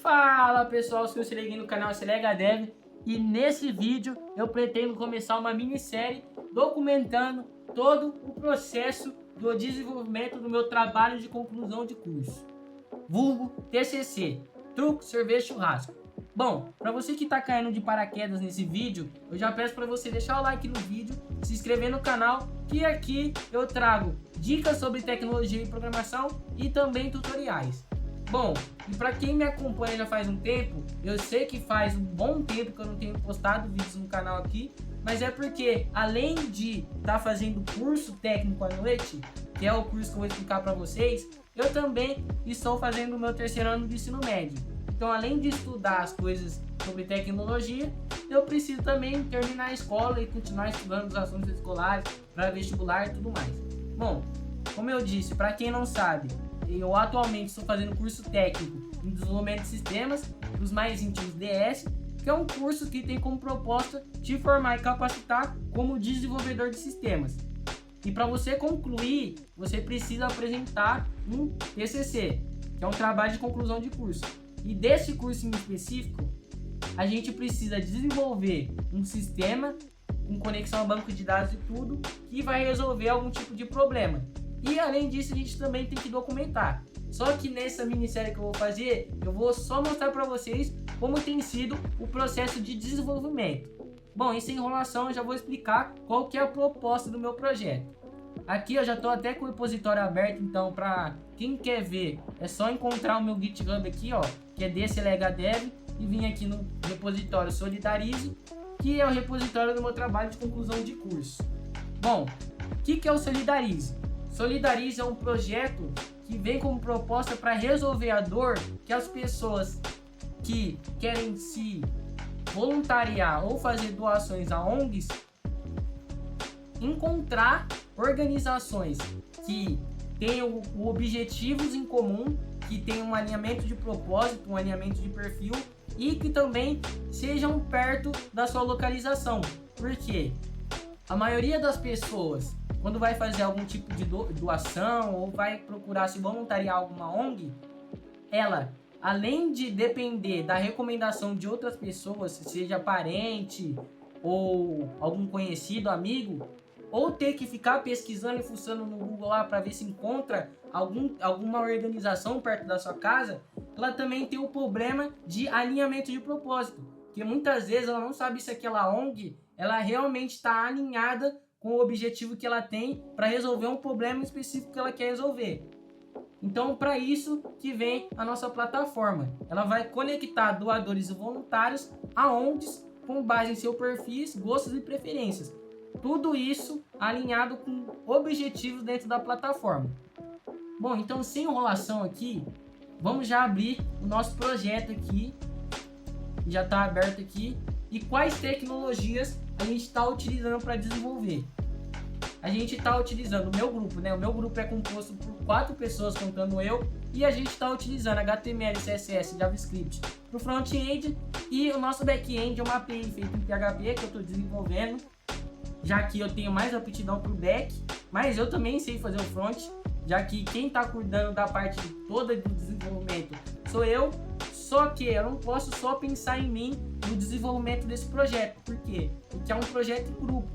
Fala pessoal, se você liga no canal Selega Dev e nesse vídeo eu pretendo começar uma minissérie documentando todo o processo do desenvolvimento do meu trabalho de conclusão de curso, vulgo TCC, Truco, Cerveja, Churrasco. Bom, para você que está caindo de paraquedas nesse vídeo, eu já peço para você deixar o like no vídeo, se inscrever no canal, que aqui eu trago dicas sobre tecnologia e programação e também tutoriais. Bom, e para quem me acompanha já faz um tempo, eu sei que faz um bom tempo que eu não tenho postado vídeos no canal aqui, mas é porque além de estar fazendo curso técnico à noite, que é o curso que eu vou explicar para vocês, eu também estou fazendo o meu terceiro ano de ensino médio. Então, além de estudar as coisas sobre tecnologia, eu preciso também terminar a escola e continuar estudando os assuntos escolares para vestibular e tudo mais. Bom, como eu disse, para quem não sabe, eu atualmente estou fazendo curso técnico em desenvolvimento de sistemas, os mais íntimos DS, que é um curso que tem como proposta te formar e capacitar como desenvolvedor de sistemas. E para você concluir, você precisa apresentar um TCC, que é um trabalho de conclusão de curso. E desse curso em específico, a gente precisa desenvolver um sistema com conexão a banco de dados e tudo, que vai resolver algum tipo de problema. E além disso, a gente também tem que documentar. Só que nessa minissérie que eu vou fazer, eu vou só mostrar para vocês como tem sido o processo de desenvolvimento. Bom, e sem enrolação, eu já vou explicar qual que é a proposta do meu projeto. Aqui eu já estou até com o repositório aberto, então para quem quer ver, é só encontrar o meu GitHub aqui, ó, que é Selega Dev, e vir aqui no repositório Solidarize, que é o repositório do meu trabalho de conclusão de curso. Bom, o que é o Solidarize? Solidarize é um projeto que vem como proposta para resolver a dor que as pessoas que querem se voluntariar ou fazer doações a ONGs encontrar organizações que tenham objetivos em comum, que tenham um alinhamento de propósito, um alinhamento de perfil e que também sejam perto da sua localização. Porque a maioria das pessoas, quando vai fazer algum tipo de doação ou vai procurar se voluntariar a alguma ONG, ela, além de depender da recomendação de outras pessoas, seja parente ou algum conhecido, amigo, ou ter que ficar pesquisando e fuçando no Google lá para ver se encontra alguma organização perto da sua casa, ela também tem o problema de alinhamento de propósito, porque muitas vezes ela não sabe se aquela ONG ela realmente está alinhada com o objetivo que ela tem para resolver um problema específico que ela quer resolver. Então, para isso que vem a nossa plataforma. Ela vai conectar doadores e voluntários a ONGs com base em seus perfis, gostos e preferências. Tudo isso alinhado com objetivos dentro da plataforma. Bom, então sem enrolação aqui, vamos já abrir o nosso projeto aqui. Já está aberto aqui. E quais tecnologias a gente está utilizando para desenvolver? A gente está utilizando o meu grupo, né? O meu grupo é composto por 4 pessoas, contando eu, e a gente está utilizando HTML, CSS, JavaScript para o front-end, e o nosso back-end é uma API feita em PHP que eu estou desenvolvendo, já que eu tenho mais aptidão para o back, mas eu também sei fazer o front, já que quem está cuidando da parte toda do desenvolvimento sou eu. Só que eu não posso só pensar em mim no desenvolvimento desse projeto. Por quê? Porque é um projeto em grupo.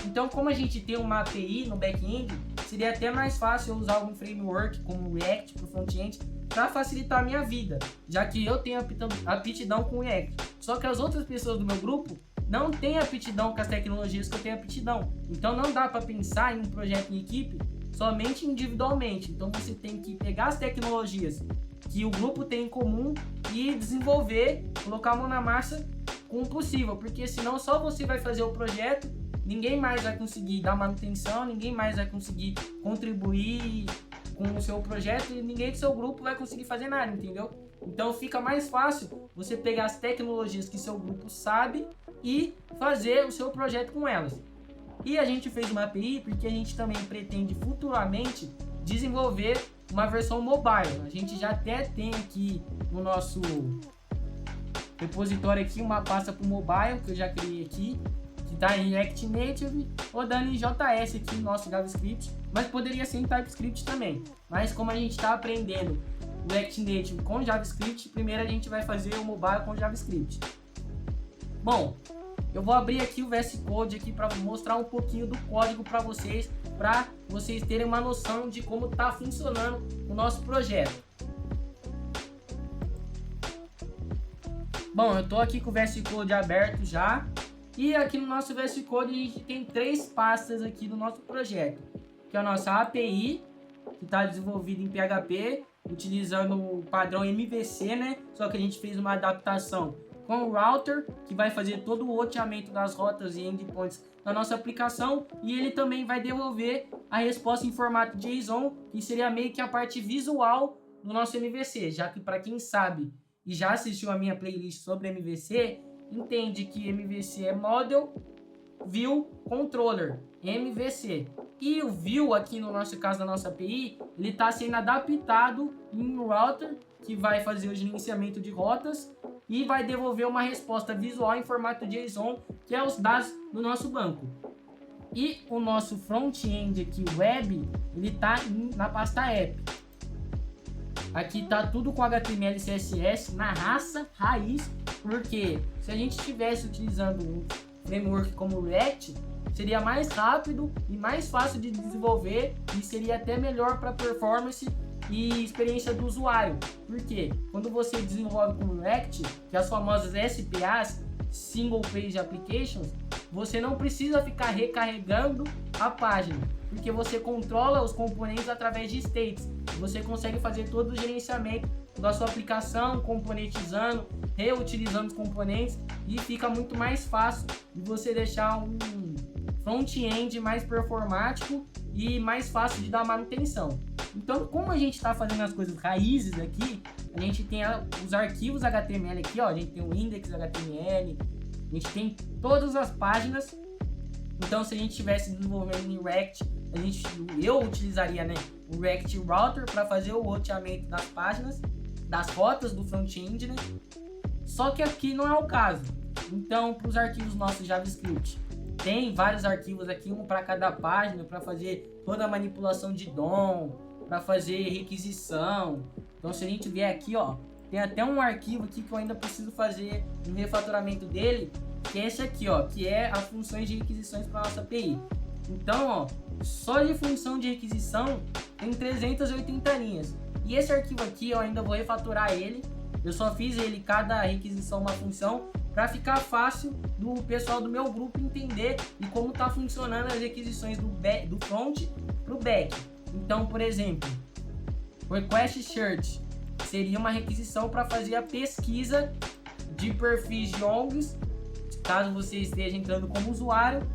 Então, como a gente tem uma API no back-end, seria até mais fácil eu usar algum framework como o React para o front-end para facilitar a minha vida, já que eu tenho aptidão com o React. Só que as outras pessoas do meu grupo não têm aptidão com as tecnologias que eu tenho aptidão. Então, não dá para pensar em um projeto em equipe somente individualmente. Então, você tem que pegar as tecnologias que o grupo tem em comum e desenvolver, colocar a mão na massa com o possível, porque senão só você vai fazer o projeto, ninguém mais vai conseguir dar manutenção, ninguém mais vai conseguir contribuir com o seu projeto e ninguém do seu grupo vai conseguir fazer nada, entendeu? Então fica mais fácil você pegar as tecnologias que seu grupo sabe e fazer o seu projeto com elas. E a gente fez uma API porque a gente também pretende futuramente desenvolver uma versão mobile. A gente já até tem aqui no nosso repositório aqui uma pasta para o mobile que eu já criei aqui, que está em React Native rodando em JS aqui no nosso JavaScript, mas poderia ser em TypeScript também. Mas como a gente está aprendendo React Native com JavaScript, primeiro a gente vai fazer o mobile com JavaScript. Bom, eu vou abrir aqui o VS Code aqui para mostrar um pouquinho do código para vocês terem uma noção de como está funcionando o nosso projeto. Bom, eu estou aqui com o VS Code aberto já, e aqui no nosso VS Code a gente tem 3 pastas aqui do nosso projeto, que é a nossa API, que está desenvolvida em PHP, utilizando o padrão MVC, né? Só que a gente fez uma adaptação com o router, que vai fazer todo o roteamento das rotas e endpoints da nossa aplicação, e ele também vai devolver a resposta em formato JSON, que seria meio que a parte visual do nosso MVC, já que para quem sabe e já assistiu a minha playlist sobre MVC, entende que MVC é Model View Controller, MVC. E o View, aqui no nosso caso da nossa API, ele está sendo adaptado em um router, que vai fazer o gerenciamento de rotas e vai devolver uma resposta visual em formato JSON, que é os dados do nosso banco. E o nosso front-end aqui, web, ele está na pasta app. Aqui está tudo com HTML e CSS na raça, raiz, porque se a gente estivesse utilizando um framework como o React, seria mais rápido e mais fácil de desenvolver e seria até melhor para performance e experiência do usuário. Porque quando você desenvolve com o React, que é as famosas SPAs, Single Page Applications, você não precisa ficar recarregando a página, porque você controla os componentes através de states. Você consegue fazer todo o gerenciamento da sua aplicação, componentizando, reutilizando os componentes, e fica muito mais fácil de você deixar um front-end mais performático e mais fácil de dar manutenção. Então, como a gente está fazendo as coisas raízes aqui, a gente tem os arquivos HTML aqui, ó, a gente tem o index.html, a gente tem todas as páginas. Então, se a gente estivesse desenvolvendo em React, eu utilizaria, né, o React Router para fazer o roteamento das páginas, das rotas do front-end, né? Só que aqui não é o caso. Então, para os arquivos nossos JavaScript, tem vários arquivos aqui, um para cada página, para fazer toda a manipulação de DOM, para fazer requisição. Então, se a gente vier aqui, ó, tem até um arquivo aqui que eu ainda preciso fazer um refatoramento dele, que é esse aqui, ó, que é as funções de requisições para nossa API. Então, ó, só de função de requisição tem 380 linhas. E esse arquivo aqui eu ainda vou refatorar ele. Eu só fiz ele, cada requisição uma função, para ficar fácil do pessoal do meu grupo entender e como está funcionando as requisições do front para o back. Então, por exemplo, request search seria uma requisição para fazer a pesquisa de perfis de ONGs, caso você esteja entrando como usuário,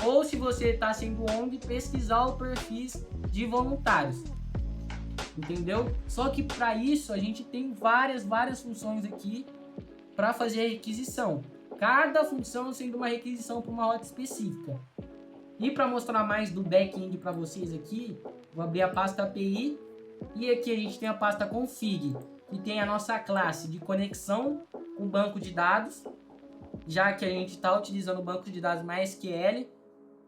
ou se você está sendo ONG, pesquisar o perfis de voluntários. Entendeu? Só que para isso a gente tem várias funções aqui para fazer a requisição. Cada função sendo uma requisição para uma rota específica. E para mostrar mais do back-end para vocês aqui, vou abrir a pasta API. E aqui a gente tem a pasta config, que tem a nossa classe de conexão com o banco de dados, já que a gente está utilizando o banco de dados MySQL.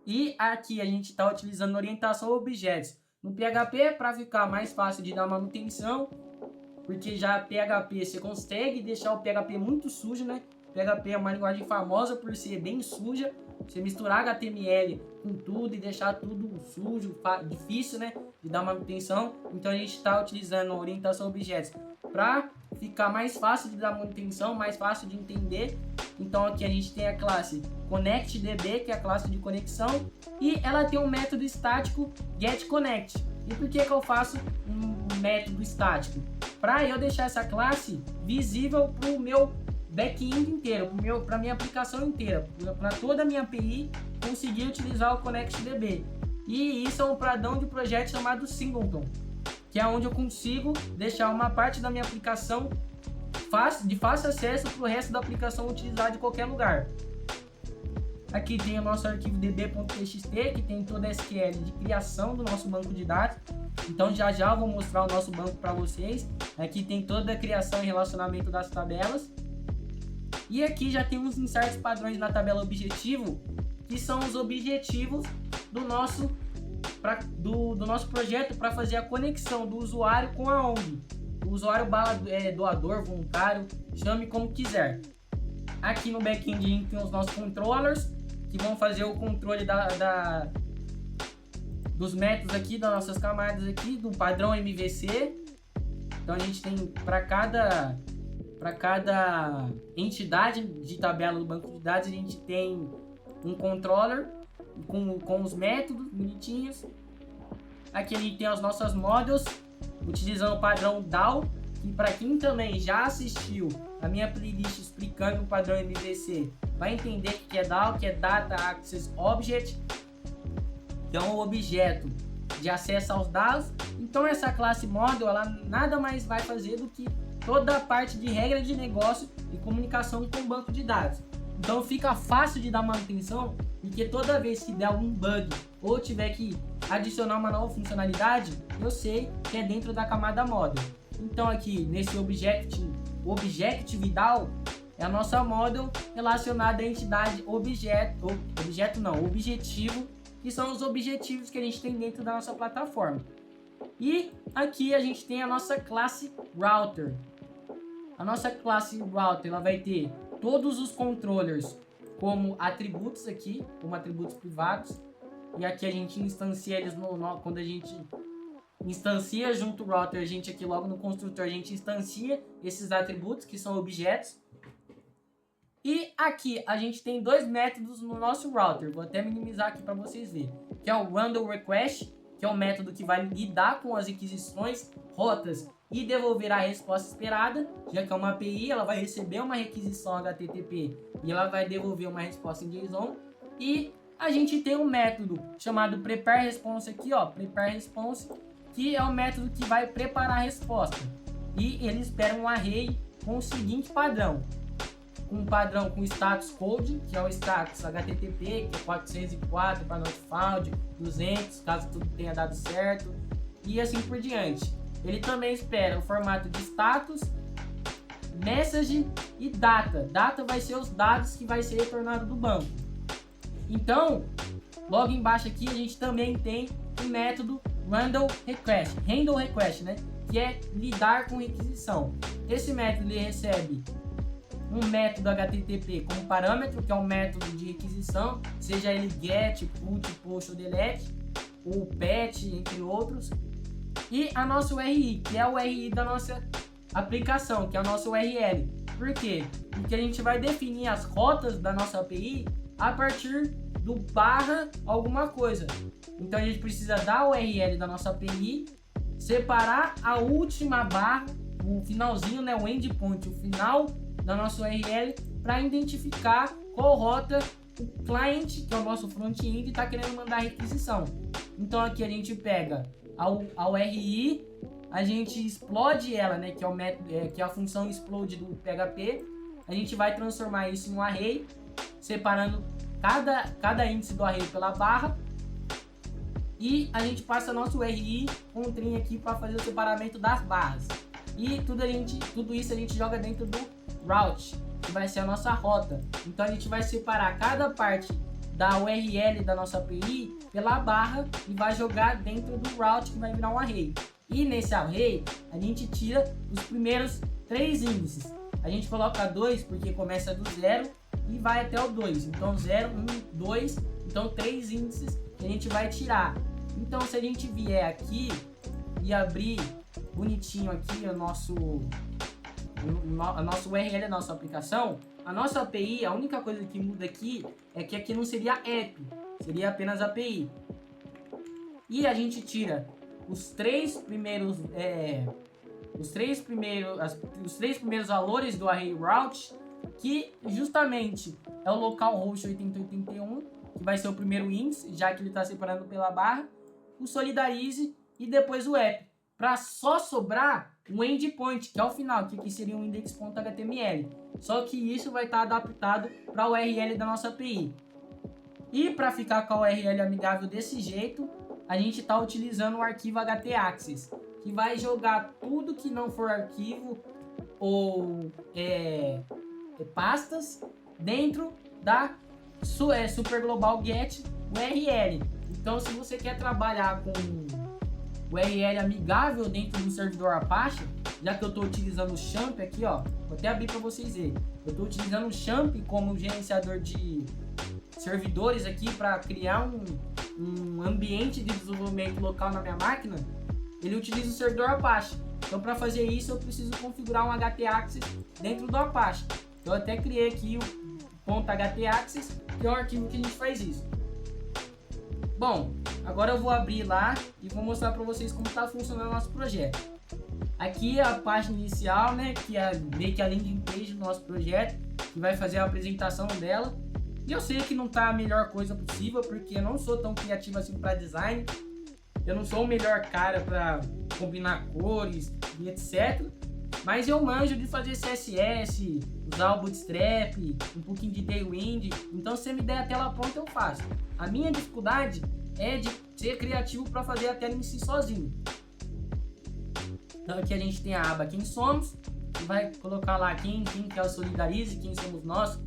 E aqui a gente está utilizando orientação a objetos no PHP para ficar mais fácil de dar manutenção, porque já PHP você consegue deixar o PHP muito sujo, né? PHP é uma linguagem famosa por ser bem suja, você misturar HTML com tudo e deixar tudo sujo, difícil, né, de dar manutenção. Então a gente está utilizando orientação a objetos para ficar mais fácil de dar manutenção, mais fácil de entender. Então aqui a gente tem a classe ConnectDB, que é a classe de conexão, e ela tem um método estático getConnect. E por que eu faço um método estático? Para eu deixar essa classe visível para o meu back-end inteiro, para minha aplicação inteira, para toda a minha API conseguir utilizar o ConnectDB. E isso é um padrão de projeto chamado Singleton, que é onde eu consigo deixar uma parte da minha aplicação de fácil acesso para o resto da aplicação utilizar de qualquer lugar. Aqui tem o nosso arquivo db.txt, que tem toda a SQL de criação do nosso banco de dados. Então já eu vou mostrar o nosso banco para vocês. Aqui tem toda a criação e relacionamento das tabelas. E aqui já tem uns inserts padrões na tabela objetivo, que são os objetivos do nosso projeto para fazer a conexão do usuário com a ONG. usuário doador, voluntário, chame como quiser. Aqui no back-end a gente tem os nossos controllers, que vão fazer o controle dos métodos aqui, das nossas camadas aqui, do padrão MVC. Então a gente tem para cada entidade de tabela do banco de dados, a gente tem um controller com os métodos bonitinhos. Aqui a gente tem as nossas models, utilizando o padrão DAO. E para quem também já assistiu a minha playlist explicando o padrão MVC, vai entender o que é DAO, que é Data Access Object, que é um objeto de acesso aos dados. Então essa classe model, ela nada mais vai fazer do que toda a parte de regra de negócio e comunicação com o banco de dados. Então fica fácil de dar manutenção, porque toda vez que der algum bug ou tiver que adicionar uma nova funcionalidade, eu sei que é dentro da camada model. Então aqui nesse Objective DAO é a nossa model relacionada à entidade objetivo, que são os objetivos que a gente tem dentro da nossa plataforma. E aqui a gente tem a nossa classe Router. A nossa classe Router, ela vai ter todos os controllers como atributos aqui, como atributos privados. E aqui a gente instancia eles quando a gente instancia junto ao router, a gente aqui logo no construtor, a gente instancia esses atributos que são objetos. E aqui a gente tem dois métodos no nosso router, vou até minimizar aqui para vocês verem, que é o Random Request, que é o método que vai lidar com as requisições, rotas e devolver a resposta esperada, já que é uma API, ela vai receber uma requisição HTTP e ela vai devolver uma resposta em JSON. E a gente tem um método chamado Prepare Response aqui, ó, Prepare Response, que é o método que vai preparar a resposta. E ele espera um array com o seguinte padrão. Um padrão com status code, que é o status HTTP, que é 404 para not found, 200 caso tudo tenha dado certo, e assim por diante. Ele também espera o formato de status, message e data. Data vai ser os dados que vai ser retornado do banco. Então, logo embaixo aqui a gente também tem o método Handle Request, né? Que é lidar com requisição. Esse método ele recebe um método HTTP como parâmetro, que é um método de requisição, seja ele get, put, push ou delete, ou patch, entre outros. E a nossa URI, que é o URI da nossa aplicação, que é o nosso URL. Por quê? Porque a gente vai definir as rotas da nossa API a partir do barra alguma coisa. Então a gente precisa dar o URL da nossa API, separar a última barra, o finalzinho, né, o endpoint, o final da nossa URL, para identificar qual rota o cliente, que é o nosso front-end, está querendo mandar requisição. Então aqui a gente pega a URI, a gente explode ela, né, que é o método, que é a função explode do PHP. A gente vai transformar isso em um array, separando cada índice do array pela barra. E a gente passa nosso URI com um trim aqui para fazer o separamento das barras. E tudo isso a gente joga dentro do route, que vai ser a nossa rota. Então a gente vai separar cada parte da URL da nossa API pela barra e vai jogar dentro do route, que vai virar um array. E nesse array a gente tira os primeiros 3 índices. A gente coloca 2 porque começa do 0 e vai até o 2. Então 0, 1, 2, então 3 índices que a gente vai tirar. Então se a gente vier aqui e abrir bonitinho aqui o nosso URL da nossa aplicação, a nossa API, a única coisa que muda aqui é que aqui não seria app, seria apenas API. E a gente tira os três primeiros valores do array route, que justamente é o localhost 8081, que vai ser o primeiro índice, já que ele está separando pela barra, o solidarize e depois o app, para só sobrar um endpoint, que é o final, que aqui seria um index.html. Só que isso vai estar adaptado para o URL da nossa API. E para ficar com a URL amigável desse jeito, a gente está utilizando o arquivo htaccess, que vai jogar tudo que não for arquivo ou pastas dentro da Super Global Get URL. Então, se você quer trabalhar URL amigável dentro do servidor Apache, já que eu estou utilizando o Champ aqui, ó, vou até abrir para vocês verem. Eu estou utilizando o Champ como gerenciador de servidores aqui para criar um ambiente de desenvolvimento local na minha máquina. Ele utiliza o servidor Apache. Então, para fazer isso, eu preciso configurar um htaccess dentro do Apache. Eu até criei aqui o .htaccess, que é o arquivo que a gente faz isso. Bom, agora eu vou abrir lá e vou mostrar para vocês como está funcionando o nosso projeto. Aqui é a página inicial, né, que é meio que a landing page do nosso projeto, que vai fazer a apresentação dela. E eu sei que não está a melhor coisa possível, porque eu não sou tão criativo assim para design. Eu não sou o melhor cara para combinar cores e etc. Mas eu manjo de fazer CSS, usar o Bootstrap, um pouquinho de Tailwind. Então, se você me der a tela pronta, eu faço. A minha dificuldade é de ser criativo para fazer a tela em si sozinho. Então, aqui a gente tem a aba Quem Somos. Que vai colocar lá quem que é o Solidarize, quem somos nós,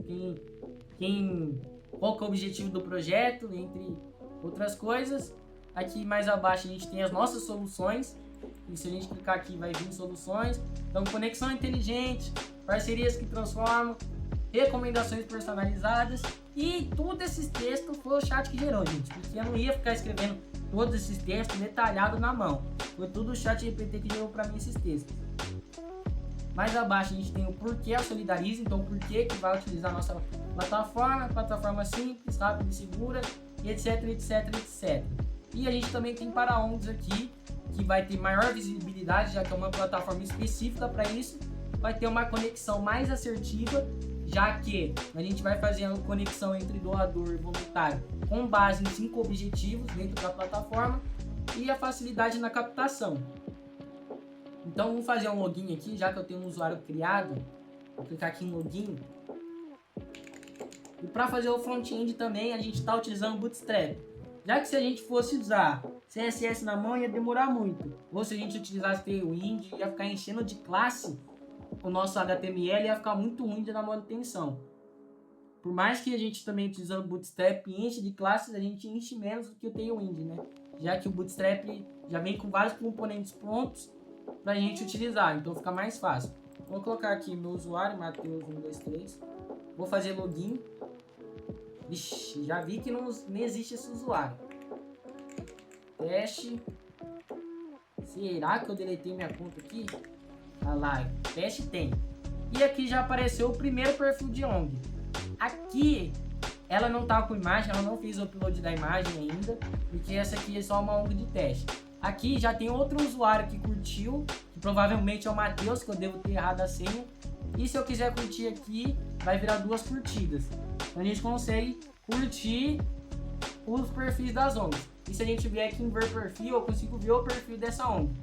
qual que é o objetivo do projeto, entre outras coisas. Aqui mais abaixo a gente tem as nossas soluções. E se a gente clicar aqui vai vir soluções. Então, conexão inteligente, parcerias que transformam, recomendações personalizadas. E tudo esses textos foi o chat que gerou, gente. Porque eu não ia ficar escrevendo todos esses textos detalhados na mão. Foi tudo o chat GPT que gerou para mim esses textos. Mais abaixo a gente tem o porquê a Solidarize. Então, o porquê que vai utilizar a nossa plataforma simples, rápida e segura, etc, etc, etc. E a gente também tem para ONGs aqui, que vai ter maior visibilidade, já que é uma plataforma específica para isso. Vai ter uma conexão mais assertiva, já que a gente vai fazer a conexão entre doador e voluntário com base em 5 objetivos dentro da plataforma e a facilidade na captação. Então vamos fazer um login aqui, já que eu tenho um usuário criado. Vou clicar aqui em login. E para fazer o front-end também a gente está utilizando o Bootstrap. Já que se a gente fosse usar CSS na mão ia demorar muito. Ou se a gente utilizasse Tailwind ia ficar enchendo de classe o nosso HTML, ia ficar muito ruim na manutenção. Por mais que a gente também utilizando o Bootstrap enche de classes, a gente enche menos do que o Tailwind, né? Já que o Bootstrap já vem com vários componentes prontos pra gente utilizar, então fica mais fácil. Vou colocar aqui meu usuário, Mateus123. Vou fazer login. Vixe, já vi que não existe esse usuário. Teste. Será que eu deletei minha conta aqui? Olha lá, teste tem. E aqui já apareceu o primeiro perfil de ONG. Aqui ela não tá com imagem, ela não fez o upload da imagem ainda, porque essa aqui é só uma ONG de teste. Aqui já tem outro usuário que curtiu, que provavelmente é o Matheus, que eu devo ter errado a senha. E se eu quiser curtir aqui, vai virar 2 curtidas. Então a gente consegue curtir os perfis das ONGs. E se a gente vier aqui em ver perfil, eu consigo ver o perfil dessa ONG.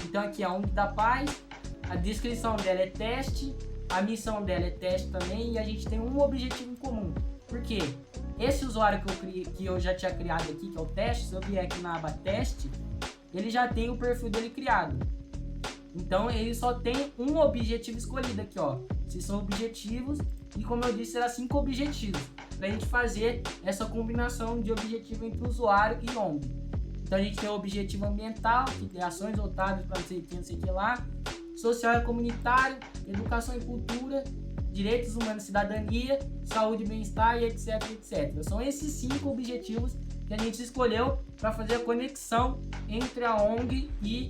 Então aqui é a ONG da Paz, a descrição dela é teste, a missão dela é teste também, e a gente tem um objetivo em comum. Por quê? Esse usuário que eu já tinha criado aqui, que é o teste, se eu vier aqui na aba teste, ele já tem o perfil dele criado. Então ele só tem um objetivo escolhido aqui, ó. Esses são objetivos e, como eu disse, será 5 objetivos para a gente fazer essa combinação de objetivo entre usuário e ONG. Então a gente tem o objetivo ambiental, que tem ações voltadas para não sei o que lá, social e comunitário, educação e cultura, direitos humanos e cidadania, saúde e bem-estar e etc, etc. São esses 5 objetivos que a gente escolheu para fazer a conexão entre a ONG e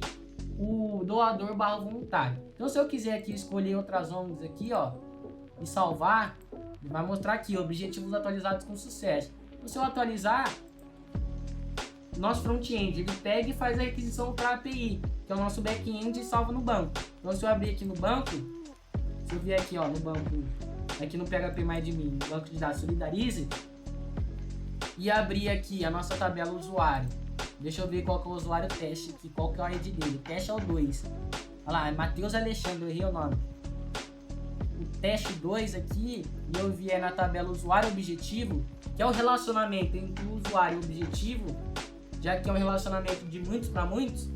o doador / voluntário. Então, se eu quiser aqui escolher outras ONGs aqui, ó, e salvar, ele vai mostrar aqui objetivos atualizados com sucesso. Então, se eu atualizar, nosso front-end ele pega e faz a requisição para a API, que é o nosso back-end, e salva no banco. Então, se eu abrir aqui no banco, se eu vier aqui, ó, no banco, aqui no PHP MyAdmin, no banco de dados Solidarize, e abrir aqui a nossa tabela usuário. Deixa eu ver qual que é o usuário teste aqui, qual que é o ID dele. Teste é o 2. Olha lá, é Matheus Alexandre, eu errei o nome. O teste 2 aqui, e eu vier na tabela usuário objetivo, que é o relacionamento entre o usuário e o objetivo, já que é um relacionamento de muitos para muitos,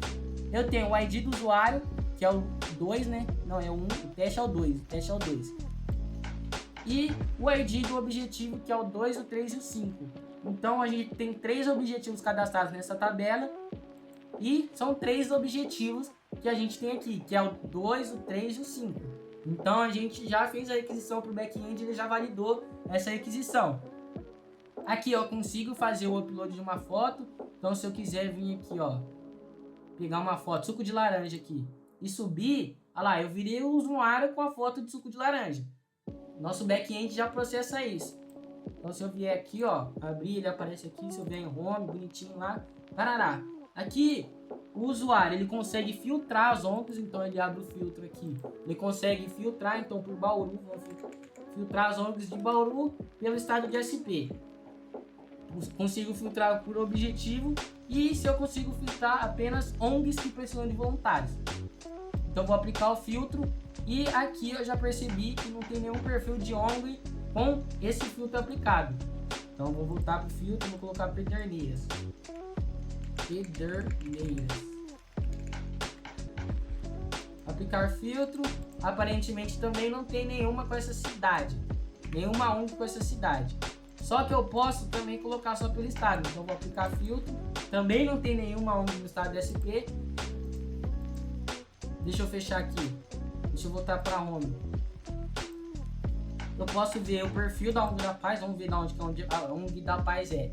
eu tenho o ID do usuário, que é o 2, né? Não, é o 1, o teste é o 2, o teste é o 2. E o ID do objetivo, que é o 2, o 3 e o 5. Então a gente tem 3 objetivos cadastrados nessa tabela E são 3 objetivos que a gente tem aqui, que é o 2, o 3 e o 5. Então a gente já fez a requisição para o back-end, ele já validou essa requisição. Aqui eu consigo fazer o upload de uma foto. Então se eu quiser vir aqui, ó, pegar uma foto, suco de laranja aqui, e subir, olha lá, eu virei o usuário com a foto de suco de laranja. Nosso back-end já processa isso. Então se eu vier aqui, ó, abrir, ele aparece aqui, se eu vier em home, bonitinho lá, tarará. Aqui, o usuário, ele consegue filtrar as ONGs, então ele abre o filtro aqui. Ele consegue filtrar, então, por Bauru, vamos filtrar as ONGs de Bauru pelo estado de SP. Consigo filtrar por objetivo e se eu consigo filtrar apenas ONGs que precisam de voluntários. Então vou aplicar o filtro e aqui eu já percebi que não tem nenhum perfil de ONG com esse filtro aplicado. Então vou voltar para o filtro, vou colocar Pederneiras. Aplicar filtro. Aparentemente também não tem nenhuma com essa cidade. Nenhuma ONG com essa cidade. Só que eu posso também colocar só pelo estado. Então vou aplicar filtro. Também não tem nenhuma ONG no estado de SP. Deixa eu fechar aqui. Deixa eu voltar para home. Eu posso ver o perfil da ONG da Paz. Vamos ver onde a ONG da Paz é.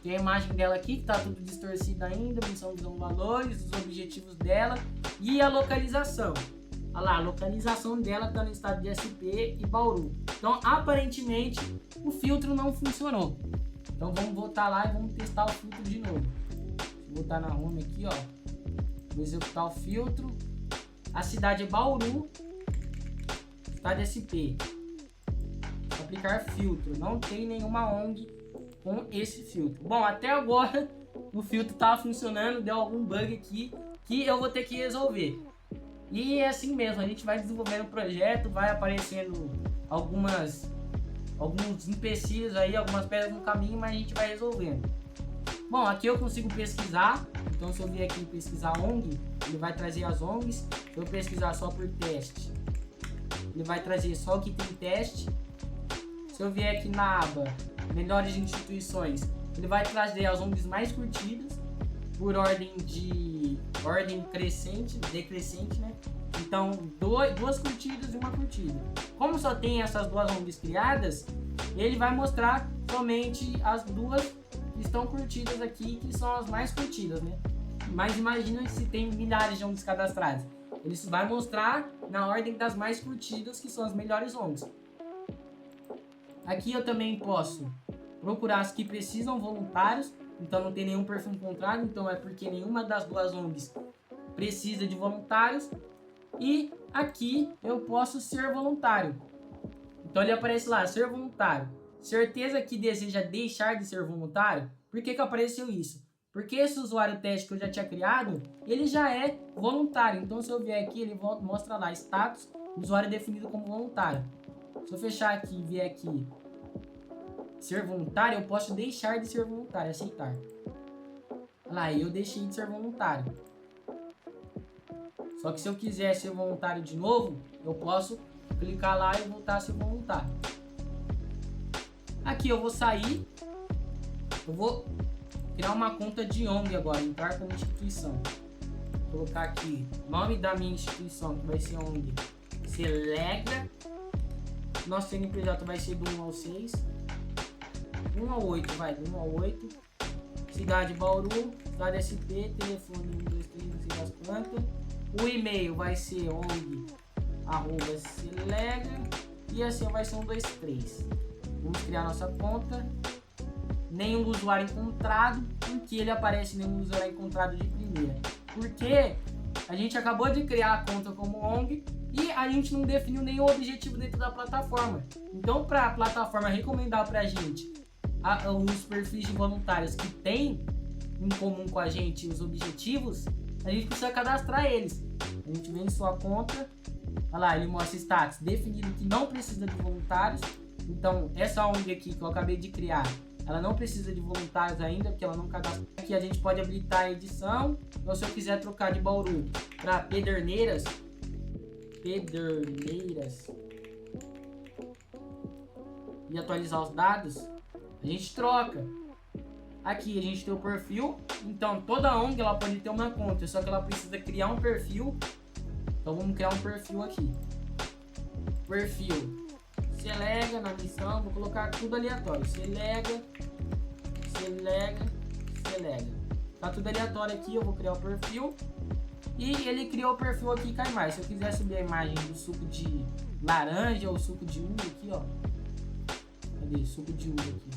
Tem a imagem dela aqui, que tá tudo distorcido ainda, missão, visão, valores, os objetivos dela e a localização. Olha lá, a localização dela tá no estado de SP e Bauru. Então, aparentemente, o filtro não funcionou. Então, vamos voltar lá e vamos testar o filtro de novo. Vou voltar na home aqui, ó. Vou executar o filtro. A cidade é Bauru, estado de SP. Vou aplicar filtro. Não tem nenhuma ONG com esse filtro. Bom, até agora o filtro estava funcionando, deu algum bug aqui que eu vou ter que resolver. E é assim mesmo, a gente vai desenvolvendo o projeto, vai aparecendo alguns empecilhos aí, algumas pedras no caminho, mas a gente vai resolvendo. Bom, aqui eu consigo pesquisar, então se eu vier aqui pesquisar ONG, ele vai trazer as ONGs. Se eu pesquisar só por teste, ele vai trazer só o que tem teste. Se eu vier aqui na aba Melhores Instituições, ele vai trazer as ONGs mais curtidas por ordem decrescente, né? Então, duas curtidas e uma curtida. Como só tem essas duas ONGs criadas, ele vai mostrar somente as duas que estão curtidas aqui, que são as mais curtidas, né? Mas imagina se tem milhares de ONGs cadastradas. Ele vai mostrar na ordem das mais curtidas, que são as melhores ONGs. Aqui eu também posso procurar as que precisam voluntários, então não tem nenhum perfil encontrado, então é porque nenhuma das duas ONGs precisa de voluntários. E aqui eu posso ser voluntário. Então ele aparece lá, ser voluntário. Certeza que deseja deixar de ser voluntário? Por que apareceu isso? Porque esse usuário teste que eu já tinha criado, ele já é voluntário. Então se eu vier aqui, ele mostra lá, status, usuário definido como voluntário. Se eu fechar aqui e vier aqui, ser voluntário, eu posso deixar de ser voluntário, aceitar. Olha lá, eu deixei de ser voluntário. Só que se eu quiser ser voluntário de novo, eu posso clicar lá e voltar a ser voluntário. Aqui eu vou sair. Eu vou criar uma conta de ONG agora, entrar como instituição. Vou colocar aqui nome da minha instituição, que vai ser ONG Selegra. Nosso CNPJ vai ser do 1 ao 6. 1 ao 8, vai, do 1 ao 8. Cidade Bauru, cidade SP, telefone 1, 2, 3, não sei das quantas. O e-mail vai ser ong@selegra e assim vai ser 1, 2, 3. Vamos criar nossa conta. Nenhum usuário encontrado, porque ele aparece nenhum usuário encontrado de primeira. Porque a gente acabou de criar a conta como ONG e a gente não definiu nenhum objetivo dentro da plataforma. Então, para a plataforma recomendar para a gente os perfis de voluntários que tem em comum com a gente os objetivos, a gente precisa cadastrar eles. A gente vem em sua conta, olha lá, ele mostra status definido que não precisa de voluntários. Então, essa ONG aqui que eu acabei de criar, ela não precisa de voluntários ainda, porque ela não cadastrou. Aqui a gente pode habilitar a edição. Então, se eu quiser trocar de Bauru para Pederneiras, e atualizar os dados, a gente troca. Aqui a gente tem o perfil, então toda ONG ela pode ter uma conta, só que ela precisa criar um perfil. Então vamos criar um perfil aqui. Perfil. Selega na missão, vou colocar tudo aleatório. Selega. Tá tudo aleatório aqui, eu vou criar o perfil. E ele criou o perfil aqui, cai mais. Se eu quiser subir a imagem do suco de laranja ou suco de uva aqui, ó. Cadê? Suco de uva aqui.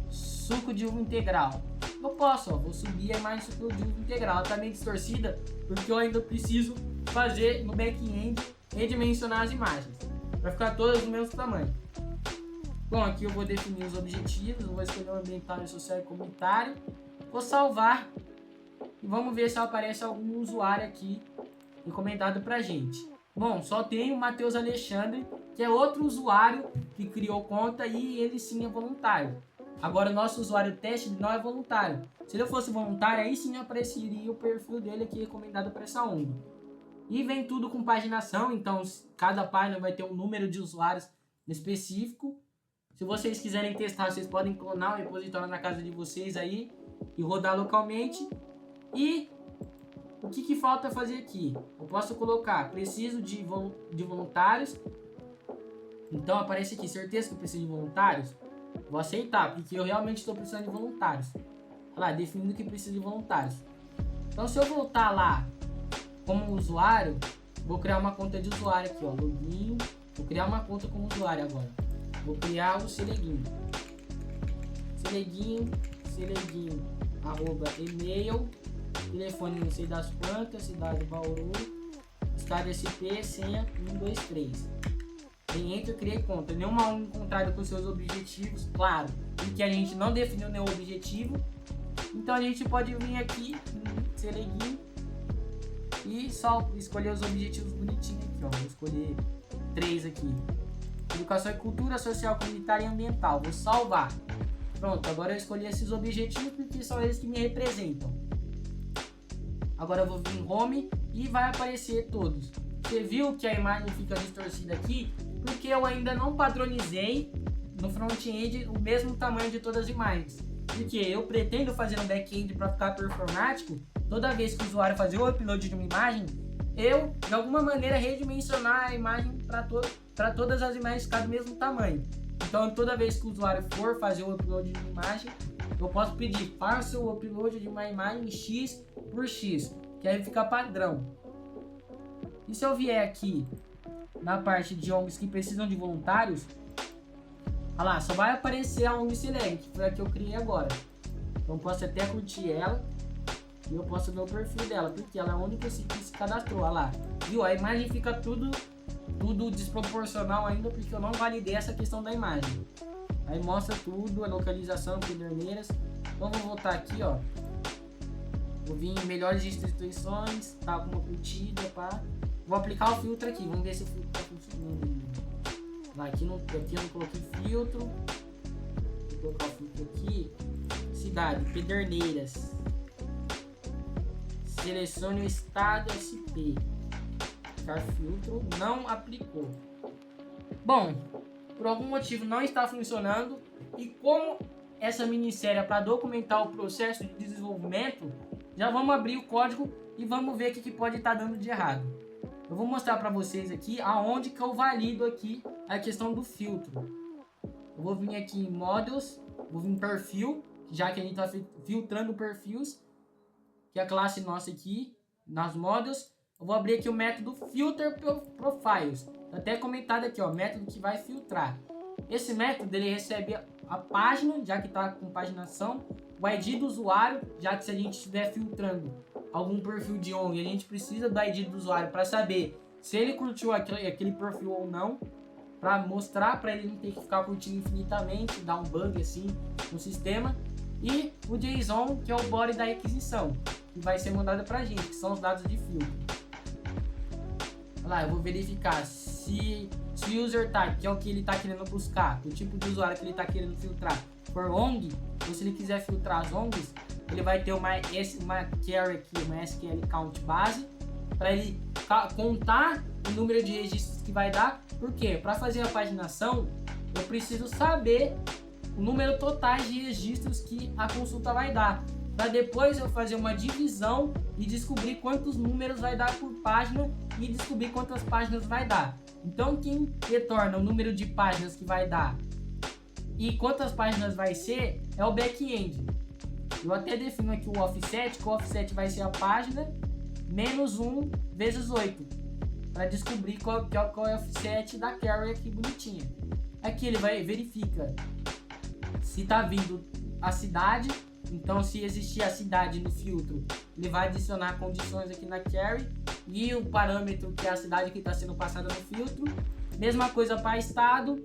Suco de uva integral. Eu posso, ó, vou subir a imagem do suco de uva integral. Ela tá meio distorcida porque eu ainda preciso fazer no back-end redimensionar as imagens para ficar todas do mesmo tamanho. Bom, aqui eu vou definir os objetivos, eu vou escolher o ambiental, social e comunitário. Vou salvar e vamos ver se aparece algum usuário aqui recomendado pra gente. Bom, só tem o Matheus Alexandre, que é outro usuário que criou conta e ele sim é voluntário. Agora o nosso usuário teste não é voluntário. Se ele fosse voluntário, aí sim apareceria o perfil dele aqui recomendado para essa ONG. E vem tudo com paginação, então cada página vai ter um número de usuários específico. Se vocês quiserem testar, vocês podem clonar o repositório na casa de vocês aí e rodar localmente. E o que falta fazer aqui? Eu posso colocar, preciso de voluntários. Então aparece aqui, certeza que eu preciso de voluntários? Vou aceitar, porque eu realmente estou precisando de voluntários. Olha lá, definindo que preciso de voluntários. Então se eu voltar lá como usuário, vou criar uma conta de usuário aqui, ó, login. Vou criar uma conta como usuário agora. Vou criar o Seleguinho. Seleguinho, @email, telefone não sei das quantas, cidade Bauru, estado SP, senha 123. Em Enter, criei conta. Nenhuma ONG encontrada com seus objetivos, claro, porque a gente não definiu nenhum objetivo. Então a gente pode vir aqui em Seleguinho e só escolher os objetivos bonitinhos aqui, ó. Vou escolher 3 aqui. Educação e cultura, social, comunitária e ambiental. Vou salvar. Pronto, agora eu escolhi esses objetivos porque são eles que me representam. Agora eu vou vir em Home e vai aparecer todos. Você viu que a imagem fica distorcida aqui? Porque eu ainda não padronizei no front-end o mesmo tamanho de todas as imagens. Porque eu pretendo fazer um back-end para ficar performático. Toda vez que o usuário fazer o upload de uma imagem, eu, de alguma maneira, redimensionar a imagem para todas as imagens ficar do mesmo tamanho. Então, toda vez que o usuário for fazer o upload de uma imagem, eu posso pedir, faça o upload de uma imagem X por X, que aí fica padrão. E se eu vier aqui na parte de ONGs que precisam de voluntários, olha lá, só vai aparecer a ONG Seleg, que foi a que eu criei agora. Então, eu posso até curtir ela e eu posso ver o perfil dela, porque ela é a única que se cadastrou. Olha lá, viu? A imagem fica tudo desproporcional ainda, porque eu não validei essa questão da imagem. Aí mostra tudo, a localização, Pederneiras. Então vou voltar aqui, ó. Vou vir em melhores instituições, tá com uma curtida, pá. Vou aplicar o filtro aqui, vamos ver se o filtro tá funcionando. Lá, aqui eu não coloquei filtro. Vou colocar o filtro aqui. Cidade, Pederneiras. Selecione o estado SP. Filtro não aplicou. Bom, por algum motivo não está funcionando. E como essa minissérie é para documentar o processo de desenvolvimento, já vamos abrir o código e vamos ver o que pode estar dando de errado. Eu vou mostrar para vocês aqui aonde que eu valido aqui a questão do filtro. Eu vou vir aqui em Models, vou vir em Perfil, já que a gente está filtrando perfis, que é a classe nossa aqui, nas Models. Eu vou abrir aqui o método Filter Profiles. Tá até comentado aqui, ó, método que vai filtrar. Esse método ele recebe a página, já que está com paginação, o ID do usuário, já que se a gente estiver filtrando algum perfil de ONG, a gente precisa do ID do usuário para saber se ele curtiu aquele perfil ou não, para mostrar para ele não ter que ficar curtindo infinitamente, dar um bug assim no sistema. E o JSON, que é o body da requisição, que vai ser mandado para a gente, que são os dados de filtro. Lá, eu vou verificar se o user type, que é o que ele está querendo buscar, o tipo de usuário que ele está querendo filtrar, for ONG, ou se ele quiser filtrar as ONGs, ele vai ter uma query aqui, uma SQL count base, para ele contar o número de registros que vai dar. Por quê? Para fazer a paginação, eu preciso saber o número total de registros que a consulta vai dar, para depois eu fazer uma divisão e descobrir quantos números vai dar por página e descobrir quantas páginas vai dar. Então quem retorna o número de páginas que vai dar e quantas páginas vai ser é o back-end. Eu até defino aqui o offset, que o offset vai ser a página menos 1 vezes 8, para descobrir qual é o offset da carry aqui bonitinha. Aqui ele verifica se está vindo a cidade, então se existir a cidade no filtro, ele vai adicionar condições aqui na carry e o parâmetro que é a cidade que está sendo passada no filtro. Mesma coisa para estado,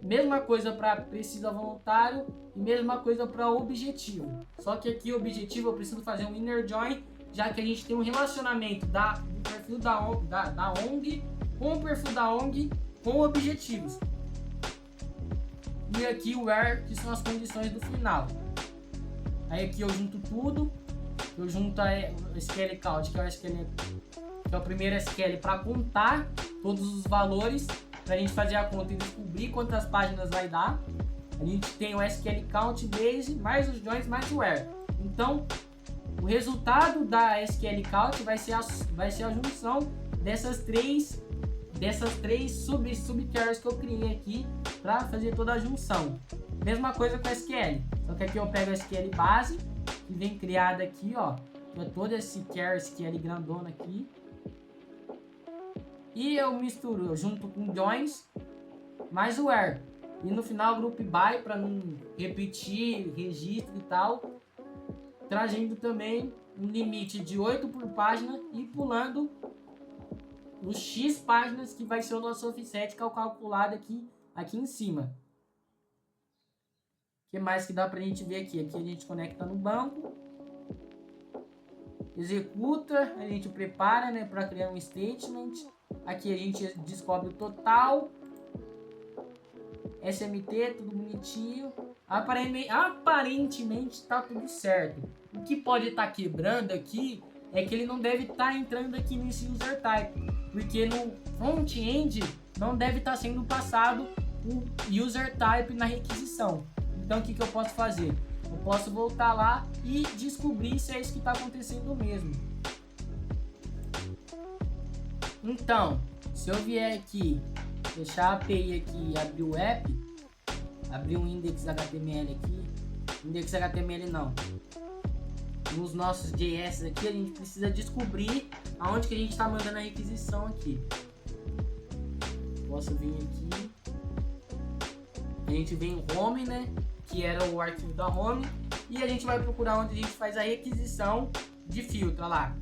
mesma coisa para precisa voluntário e mesma coisa para objetivo. Só que aqui o objetivo eu preciso fazer um inner join, já que a gente tem um relacionamento do perfil da ONG com o perfil da ONG com objetivos. E aqui o where, que são as condições do final. Aí aqui eu junto tudo, eu junto o SQL count, que é o primeiro SQL para contar todos os valores, para a gente fazer a conta e descobrir quantas páginas vai dar. A gente tem o SQL count base, mais os joins, mais o where. Então, o resultado da SQL count vai ser a junção dessas três subqueries que eu criei aqui para fazer toda a junção. Mesma coisa com SQL, só que aqui eu pego a SQL base, que vem criada aqui, ó, que é todo esse query SQL grandona aqui, e eu misturo junto com joins mais o where, e no final group by para não repetir registro e tal, trazendo também um limite de 8 por página e pulando os X páginas que vai ser o nosso offset, que é o calculado aqui em cima. O que mais que dá pra gente ver aqui? Aqui a gente conecta no banco, executa, a gente prepara, né, para criar um statement. Aqui a gente descobre o total, SMT, tudo bonitinho. Aparentemente tá tudo certo. O que pode estar quebrando aqui é que ele não deve estar entrando aqui nesse user type, porque no front-end não deve estar sendo passado o user type na requisição. Então o que eu posso fazer? Eu posso voltar lá e descobrir se é isso que está acontecendo mesmo. Então, se eu vier aqui, fechar a API aqui e abrir o app, abrir um index.html aqui, index.html não, nos nossos JS aqui, a gente precisa descobrir aonde que a gente está mandando a requisição aqui. Posso vir aqui, a gente vem em home, né, que era o arquivo da home, e a gente vai procurar onde a gente faz a requisição de filtro, olha lá.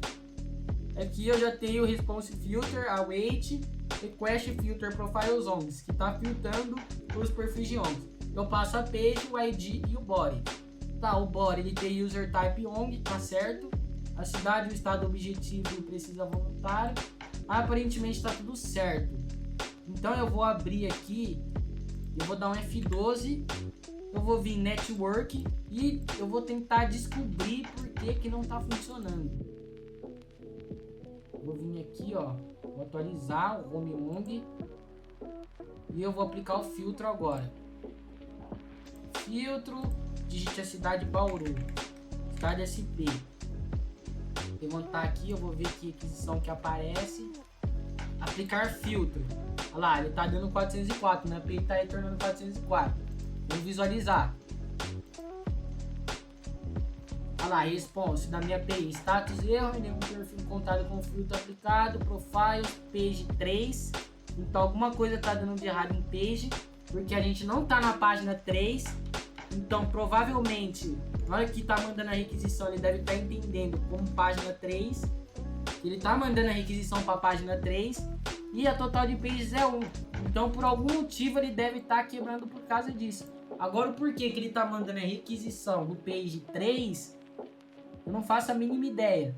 Aqui eu já tenho o response filter, await, request filter profile zones, que está filtrando os perfis de ONG. Eu passo a page, o ID e o body. Tá, o body ele tem user type ONG, tá certo. A cidade, o estado objetivo precisa voluntário. Aparentemente está tudo certo. Então eu vou abrir aqui, eu vou dar um F12, eu vou vir network e eu vou tentar descobrir por que não está funcionando. Vou vir aqui, ó, vou atualizar o home ONG e eu vou aplicar o filtro agora. Filtro, digite a cidade Bauru, cidade SP. Levantar aqui, eu vou ver que requisição que aparece. Aplicar filtro. Olha lá, ele tá dando 404, né? A API tá retornando 404. Vamos visualizar. Olha lá, response da minha API. Status erro, nenhum perfil encontrado com filtro aplicado. Profile, page 3. Então alguma coisa tá dando de errado em page, porque a gente não tá na página 3. Então provavelmente, na hora que tá mandando a requisição, ele deve estar entendendo como página 3. Ele tá mandando a requisição para a página 3 e a total de pages é 1. Então por algum motivo ele deve estar quebrando por causa disso. Agora o porquê que ele tá mandando a requisição do page 3, eu não faço a mínima ideia.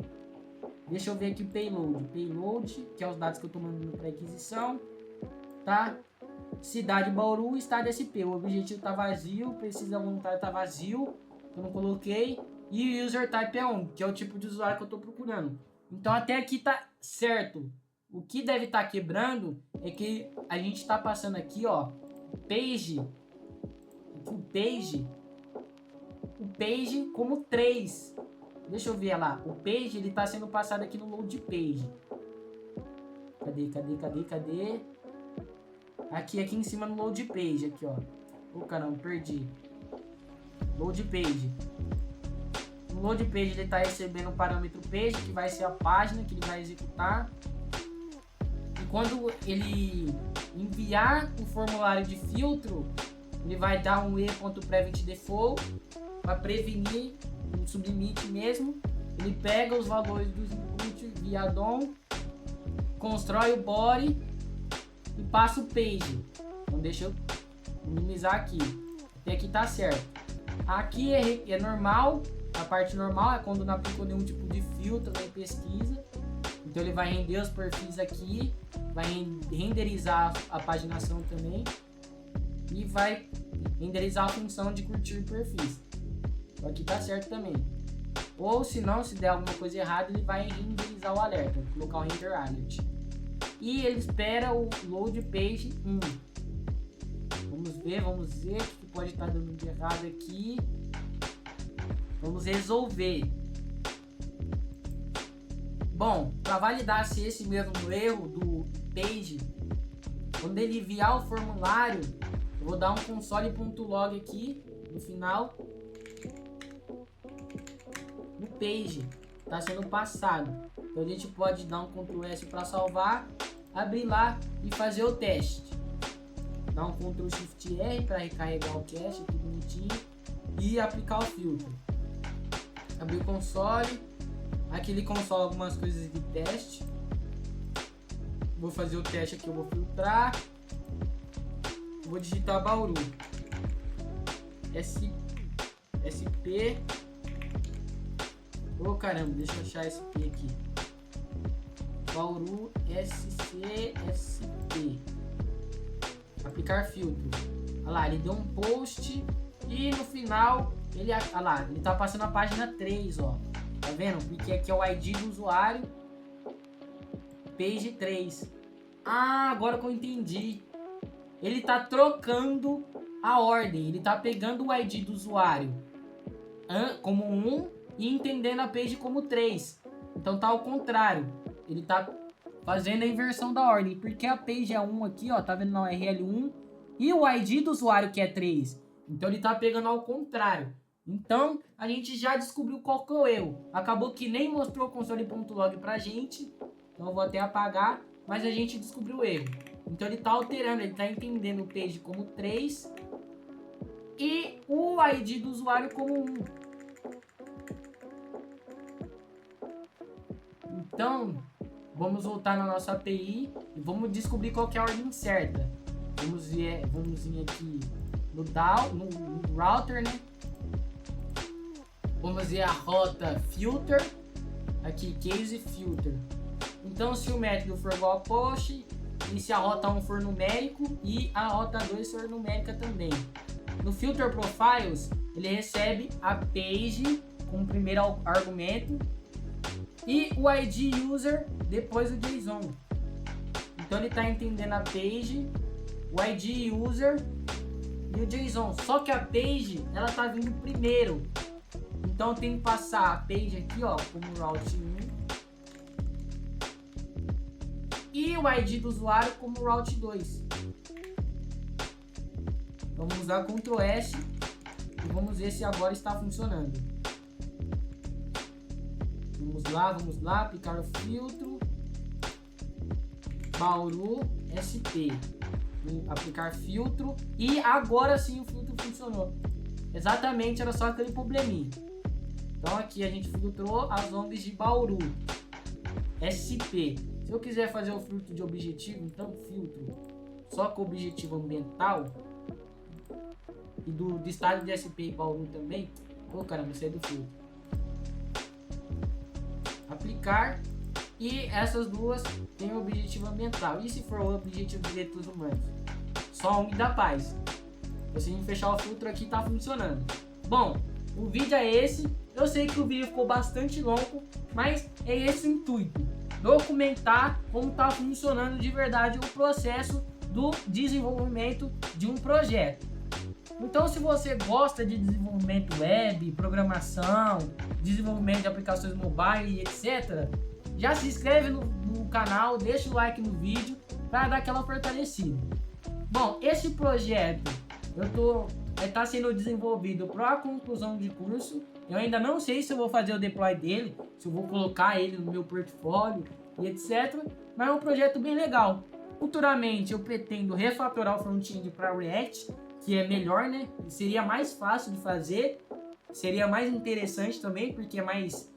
Deixa eu ver aqui o payload. Payload, que é os dados que eu tô mandando para requisição, tá? Cidade Bauru, estado SP. O objetivo tá vazio, precisa voluntário tá vazio, eu não coloquei. E o user type é ONG, que é o tipo de usuário que eu tô procurando. Então até aqui tá certo. O que deve estar quebrando é que a gente está passando aqui, ó, page. O page como 3. Deixa eu ver lá. O page, ele tá sendo passado aqui no load page. Cadê? Aqui em cima no load page, aqui, ó. Ô, caramba, perdi. Load page. No load page ele está recebendo o parâmetro page, que vai ser a página que ele vai executar. E quando ele enviar o formulário de filtro, ele vai dar um e.prevent_default para prevenir um sublimite mesmo. Ele pega os valores dos inputs via DOM, constrói o body e passa o page. Então deixa eu minimizar aqui. Até aqui tá certo. Aqui é normal. A parte normal é quando não aplicou nenhum tipo de filtro nem pesquisa. Então ele vai render os perfis aqui, vai renderizar a paginação também e vai renderizar a função de curtir perfis. Então aqui tá certo também. Ou se não, se der alguma coisa errada, ele vai renderizar o alerta, colocar o render alert. E ele espera o load page 1. Vamos ver o que pode estar dando de errado aqui. Vamos resolver. Bom, para validar se esse mesmo erro do page, quando ele enviar o formulário, eu vou dar um console.log aqui no final. No page está sendo passado. Então a gente pode dar um Ctrl S para salvar, abrir lá e fazer o teste. Dá um Ctrl Shift R para recarregar o cache, tudo bonitinho, e aplicar o filtro. Abrir o console. Aqui ele console algumas coisas de teste. Vou fazer o teste aqui, eu vou filtrar. Vou digitar Bauru. SP. Oh, caramba, deixa eu achar SP aqui. Bauru SCSP. Aplicar filtro. Olha lá, ele deu um post e no final ele, olha lá, ele tá passando a página 3, ó. Tá vendo? Porque aqui é o ID do usuário. Page 3. Ah, agora que eu entendi. Ele tá trocando a ordem. Ele tá pegando o ID do usuário como 1 e entendendo a page como 3. Então tá ao contrário. Ele tá fazendo a inversão da ordem. Porque a page é 1 aqui, ó. Tá vendo na URL 1. E o ID do usuário que é 3. Então ele tá pegando ao contrário. Então a gente já descobriu qual que é o erro. Acabou que nem mostrou o console.log pra gente. Então eu vou até apagar. Mas a gente descobriu o erro. Então ele tá alterando, ele tá entendendo o page como 3 e o ID do usuário como 1. Então, vamos voltar na nossa API e vamos descobrir qual que é a ordem certa. Vamos vir aqui no router, né? Vamos ver a rota filter. Aqui, case filter. Então, se o método for igual a post, e se a rota 1 for numérico e a rota 2 for numérica também. No filter profiles, ele recebe a page como primeiro argumento e o ID user depois o JSON. Então ele está entendendo a page, o ID user e o JSON. Só que a page ela está vindo primeiro. Então tem que passar a page aqui, ó, como route 1. E o ID do usuário como route 2. Vamos usar Ctrl S e vamos ver se agora está funcionando. Vamos lá, aplicar o filtro. Bauru SP. Aplicar filtro. E agora sim o filtro funcionou. Exatamente, era só aquele probleminha. Então aqui a gente filtrou as ONGs de Bauru SP. Se eu quiser fazer o filtro de objetivo, então filtro só com objetivo ambiental e do estado de SP e Bauru também. Pô, caramba, isso é do filtro. Aplicar. E essas duas têm o objetivo ambiental. E se for o objetivo de direitos humanos? Só a ONG da paz. Se a gente fechar o filtro aqui, tá funcionando. Bom, o vídeo é esse. Eu sei que o vídeo ficou bastante longo, mas é esse o intuito. Documentar como está funcionando de verdade o processo do desenvolvimento de um projeto. Então, se você gosta de desenvolvimento web, programação, desenvolvimento de aplicações mobile, etc., já se inscreve no canal, deixa o like no vídeo para dar aquela fortalecida. Bom, esse projeto está sendo desenvolvido para a conclusão de curso. Eu ainda não sei se eu vou fazer o deploy dele, se eu vou colocar ele no meu portfólio e etc. Mas é um projeto bem legal. Futuramente eu pretendo refatorar o front-end para React, que é melhor, né? Seria mais fácil de fazer, seria mais interessante também, porque é mais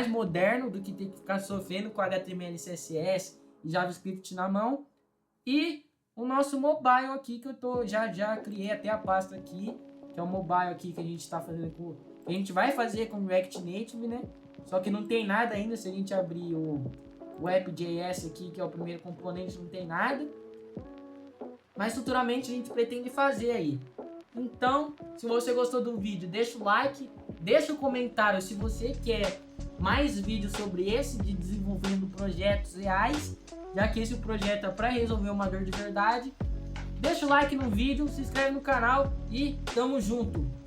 moderno do que ter que ficar sofrendo com HTML, CSS e JavaScript na mão. E o nosso mobile aqui, que eu já criei até a pasta aqui, que é o mobile aqui que a gente está fazendo a gente vai fazer com React Native, né? Só que não tem nada ainda. Se a gente abrir o app.js aqui, que é o primeiro componente, não tem nada. Mas futuramente a gente pretende fazer aí. Então, se você gostou do vídeo, deixa o like, deixa o comentário se você quer mais vídeos sobre esse de desenvolvendo projetos reais, já que esse projeto é para resolver uma dor de verdade. Deixa o like no vídeo, se inscreve no canal e tamo junto!